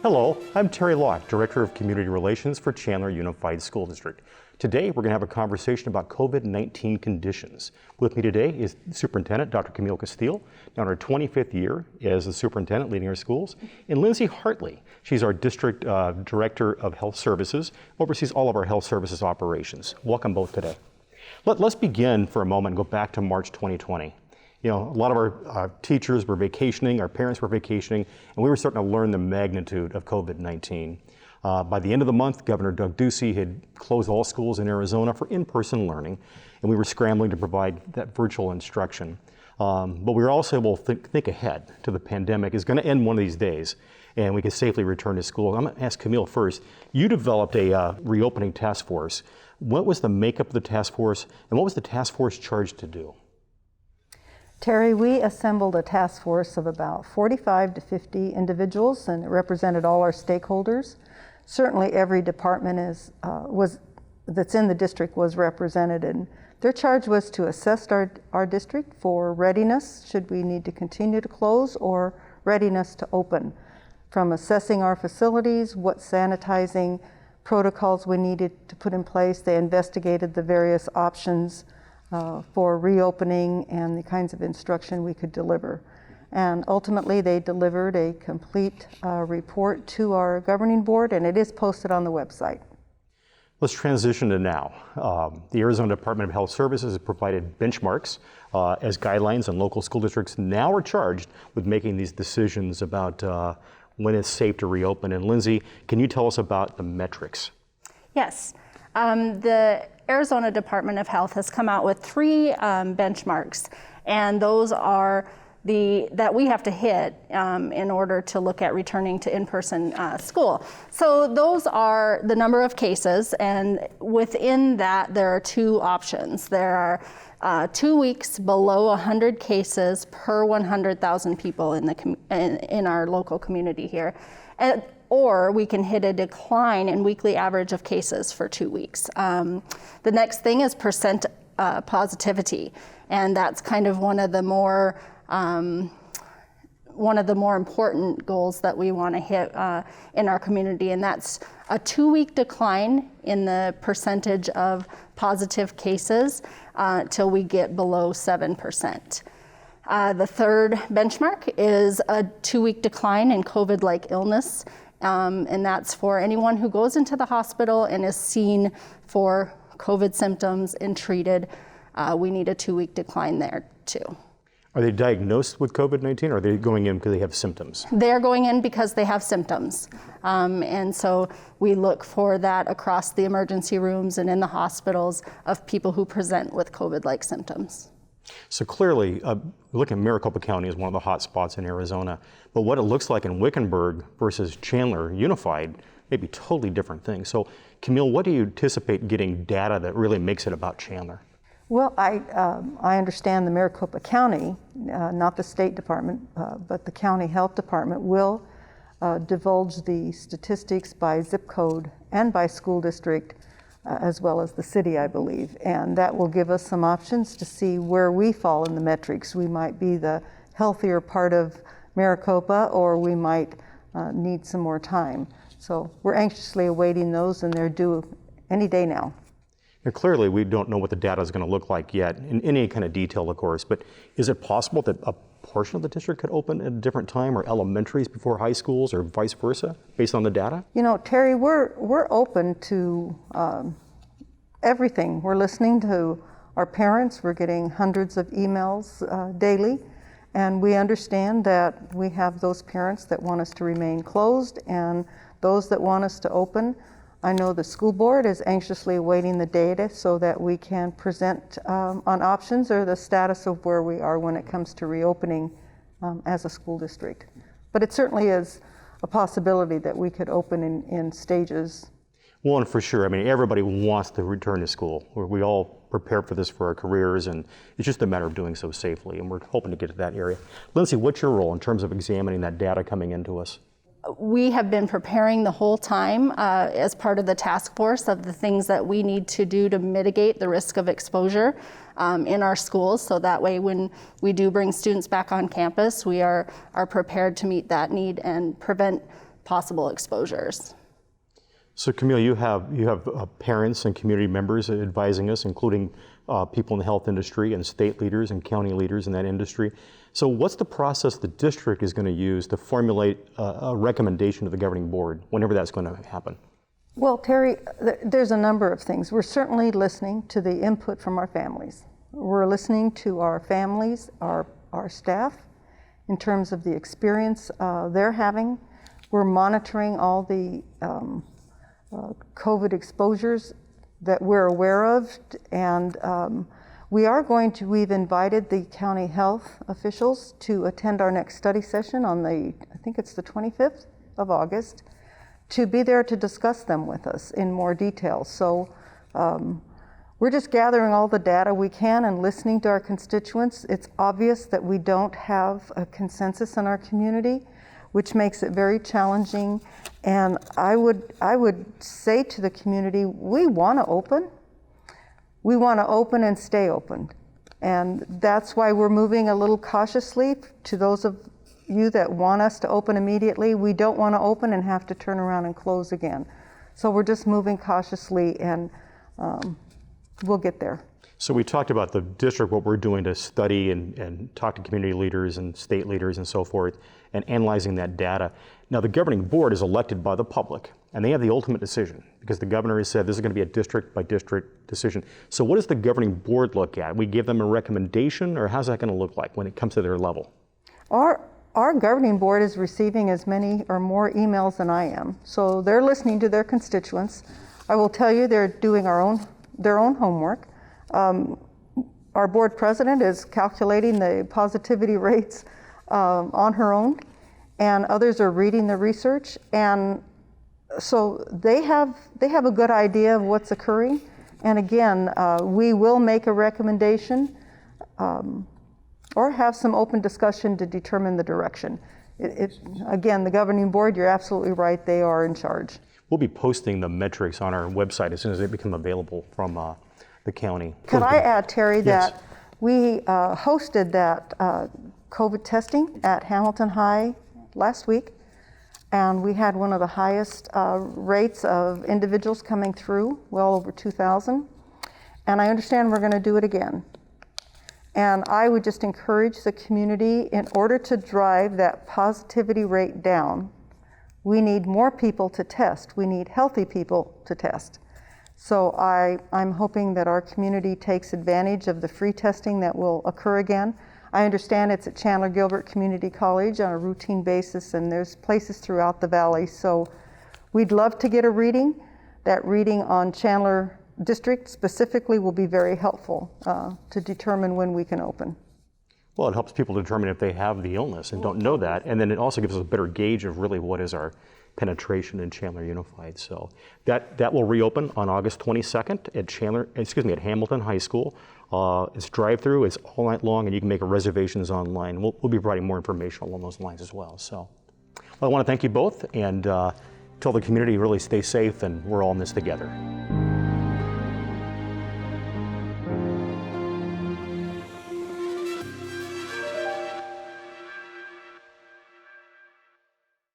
Hello, I'm Terry Locke, Director of Community Relations for Chandler Unified School District. Today, we're going to have a conversation about COVID-19 conditions. With me today is Superintendent Dr. Camille Casteel, now in her 25th year as the superintendent leading our schools, and Lyndsay Hartley. She's our District Director of Health Services, oversees all of our health services operations. Welcome both today. Let's begin for a moment and go back to March 2020. You know, a lot of our teachers were vacationing, our parents were vacationing, and we were starting to learn the magnitude of COVID-19. By the end of the month, Governor Doug Ducey had closed all schools in Arizona for in-person learning, and we were scrambling to provide that virtual instruction. But we were also able to think ahead to the pandemic is going to end one of these days, and we could safely return to school. I'm going to ask Camille first. You developed a reopening task force. What was the makeup of the task force, and what was the task force charged to do? Terry, we assembled a task force of about 45 to 50 individuals, and it represented all our stakeholders. Certainly every department that's in the district was represented, and their charge was to assess our district for readiness, should we need to continue to close, or readiness to open. From assessing our facilities, what sanitizing protocols we needed to put in place, they investigated the various options for reopening and the kinds of instruction we could deliver. And ultimately, they delivered a complete report to our governing board, and it is posted on the website. Let's transition to now. The Arizona Department of Health Services has provided benchmarks as guidelines, and local school districts now are charged with making these decisions about when it's safe to reopen. And Lyndsay, can you tell us about the metrics? Yes. The Arizona Department of Health has come out with three benchmarks, and those are that we have to hit in order to look at returning to in-person school. So those are the number of cases, and within that there are two options. There are 2 weeks below 100 cases per 100,000 people in our local community here. Or we can hit a decline in weekly average of cases for 2 weeks. The next thing is percent positivity, and that's kind of one of the more important goals that we want to hit in our community, and that's a 2-week decline in the percentage of positive cases till we get below 7%. The third benchmark is a 2-week decline in COVID-like illness. And that's for anyone who goes into the hospital and is seen for COVID symptoms and treated. We need a 2-week decline there too. Are they diagnosed with COVID-19, or are they going in because they have symptoms? They're going in because they have symptoms. And so we look for that across the emergency rooms and in the hospitals of people who present with COVID-like symptoms. So clearly, look at Maricopa County as one of the hot spots in Arizona, but what it looks like in Wickenburg versus Chandler Unified may be totally different things. So Camille, what do you anticipate getting data that really makes it about Chandler? Well, I understand the Maricopa County, not the State Department, but the County Health Department will divulge the statistics by zip code and by school district, as well as the city, I believe. And that will give us some options to see where we fall in the metrics. We might be the healthier part of Maricopa, or we might need some more time. So we're anxiously awaiting those, and they're due any day now. Now, clearly, we don't know what the data is going to look like yet in any kind of detail, of course, but is it possible that a portion of the district could open at a different time, or elementaries before high schools, or vice versa, based on the data? You know, Terry, we're open to everything. We're listening to our parents. We're getting hundreds of emails daily, and we understand that we have those parents that want us to remain closed and those that want us to open. I know the school board is anxiously awaiting the data so that we can present on options or the status of where we are when it comes to reopening as a school district. But it certainly is a possibility that we could open in stages. Well, and for sure, I mean, everybody wants to return to school. We all prepare for this for our careers, and it's just a matter of doing so safely, and we're hoping to get to that area. Lyndsay, what's your role in terms of examining that data coming into us? We have been preparing the whole time as part of the task force of the things that we need to do to mitigate the risk of exposure in our schools. So that way, when we do bring students back on campus, we are prepared to meet that need and prevent possible exposures. So Camille, you have parents and community members advising us, including people in the health industry and state leaders and county leaders in that industry. So what's the process the district is going to use to formulate a recommendation to the governing board whenever that's going to happen? Well, Terry, there's a number of things. We're certainly listening to the input from our families. We're listening to our families, our staff, in terms of the experience they're having. We're monitoring all the COVID exposures that we're aware of, and we've invited the county health officials to attend our next study session on I think it's the 25th of August, to be there to discuss them with us in more detail. So we're just gathering all the data we can and listening to our constituents. It's obvious that we don't have a consensus in our community, which makes it very challenging. And I would say to the community, we want to open. We want to open and stay open. And that's why we're moving a little cautiously. To those of you that want us to open immediately, we don't want to open and have to turn around and close again. So we're just moving cautiously, and we'll get there. So we talked about the district, what we're doing to study and talk to community leaders and state leaders and so forth, and analyzing that data. Now, the governing board is elected by the public, and they have the ultimate decision, because the governor has said this is going to be a district by district decision. So what does the governing board look at? We give them a recommendation, or how's that going to look like when it comes to their level? Our governing board is receiving as many or more emails than I am. So they're listening to their constituents. I will tell you, they're doing their own homework. Our board president is calculating the positivity rates on her own, and others are reading the research. And so they have a good idea of what's occurring. And again, we will make a recommendation or have some open discussion to determine the direction. Again, the governing board, you're absolutely right, they are in charge. We'll be posting the metrics on our website as soon as they become available from the county. Could I add, Terry, Yes. that we hosted that COVID testing at Hamilton High last week, and we had one of the highest rates of individuals coming through, well over 2,000. And I understand we're going to do it again. And I would just encourage the community, in order to drive that positivity rate down, we need more people to test. We need healthy people to test. So I'm hoping that our community takes advantage of the free testing that will occur again. I understand it's at Chandler Gilbert Community College on a routine basis, and there's places throughout the valley. So we'd love to get a reading. That reading on Chandler District specifically will be very helpful to determine when we can open. Well, it helps people determine if they have the illness and don't know that, and then it also gives us a better gauge of really what is our penetration in Chandler Unified. So that will reopen on August 22nd at Hamilton High School. It's drive-through, it's all night long, and you can make reservations online. We'll be providing more information along those lines as well. So, I want to thank you both, and tell the community really stay safe, and we're all in this together.